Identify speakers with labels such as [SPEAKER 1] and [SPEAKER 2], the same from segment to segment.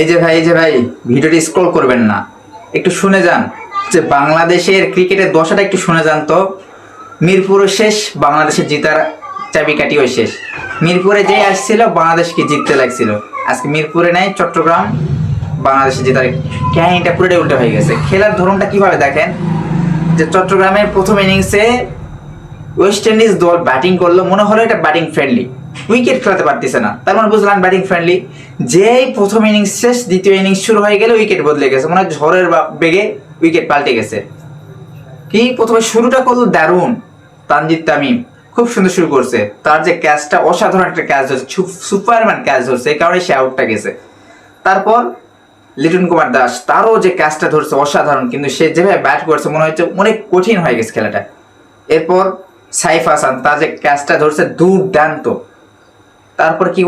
[SPEAKER 1] এই যে ভাই ভিডিওটি স্ক্রল করবেন না, একটু শুনে যান যে বাংলাদেশের ক্রিকেটের দশাটা একটু শুনে যান তো। মিরপুরও শেষ, বাংলাদেশের জিতার চাবিকাঠিও শেষ। মিরপুরে যে আসছিল বাংলাদেশকে জিততে লাগছিল, আজকে মিরপুরে নাই, চট্টগ্রাম বাংলাদেশের জেতার কাহিনীটা পুরোটাই উল্টো হয়ে গেছে। খেলার ধরনটা কিভাবে দেখেন, যে চট্টগ্রামের প্রথম ইনিংসে ওয়েস্ট ইন্ডিজ দল ব্যাটিং করলো, মনে হলো এটা ব্যাটিং ফ্রেন্ডলি, উইকেট খেলাতে পারতেছে না, তার মানে বুঝলাম ব্যাটিং ফ্রেন্ডলি। যেই প্রথম ইনিংস শেষ, দ্বিতীয় ইনিংস শুরু হয়ে গেলে উইকেট বদলে গেছে, মানে ঝড়ের বেগে উইকেট পাল্টে গেছে। কি প্রথমে শুরুটা করলো দারুণ, তানজিদ তামিম খুব সুন্দর শুরু করছে, তার যে ক্যাচটা অসাধারণ একটা ক্যাচ ধরছে, সুপারম্যান ক্যাচ ধরছে, এই কারণে সে আউটটা গেছে। তারপর লিটন কুমার দাস, তারও যে ক্যাচটা ধরছে অসাধারণ, কিন্তু সে যেভাবে ব্যাট করছে মনে হচ্ছে অনেক কঠিন হয়ে গেছে খেলাটা। এরপর সাইফ হাসান, তার যে ক্যাচটা ধরছে দুর্দান্ত। তারপর কি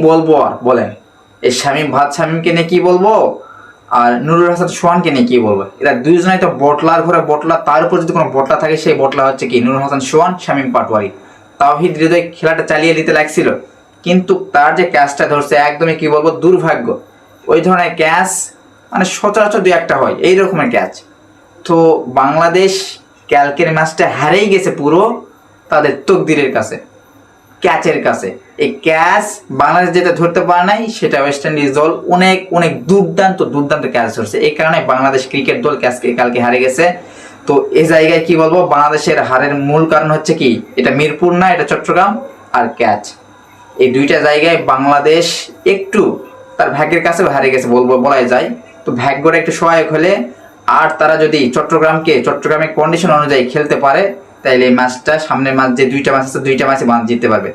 [SPEAKER 1] বলবো আর বলেন, এই শামীমকে নিয়ে কি বলবো, আর নুরুল হাসান সোহানকে নিয়ে কি বলবো। এরা দুইজনেই তো বটলার ঘরে বটলা, তার উপর যদি কোনো বটলা থাকে সেই বটলা হচ্ছে কি নুরুল হাসান সোহান, শামীম পাটোয়ারি। তাওহিদ হৃদয় খেলাটা চালিয়ে দিতে লাগছিল, কিন্তু তার যে ক্যাচটা ধরছে একদমই কি বলবো দুর্ভাগ্য। ওই ধরনের ক্যাচ মানে সচরাচর দুই একটা হয় এই রকমের ক্যাচ। তো বাংলাদেশ কালকের ম্যাচটা হারেই গেছে পুরো তাদের তকদিরের কাছে, ক্যাচের কাছে। এই ক্যাচ বাংলাদেশ যেটা ধরতে পারে নাই, সেটা ওয়েস্ট ইন্ডিজ দল অনেক অনেক দুর্দান্ত দুর্দান্ত ক্যাচ ধরছে, এই কারণে বাংলাদেশ ক্রিকেট দল ক্যাচকে কালকে হারে গেছে। তো এই জায়গায় কি বলবো, বাংলাদেশের হারের মূল কারণ হচ্ছে কি, এটা মিরপুর না, এটা চট্টগ্রাম আর ক্যাচ। এই দুইটা জায়গায় বাংলাদেশ একটু তার ভাগ্যের কাছে হারে গেছে বলাই যায়। তো ভাগ্যটা একটু সহায়ক হলে, আর তারা যদি চট্টগ্রামের কন্ডিশন অনুযায়ী খেলতে পারে, তাইলে এই ম্যাচটা, সামনের ম্যাচ যে দুইটা ম্যাচ আছে, দুইটা ম্যাচে জিততে পারবে।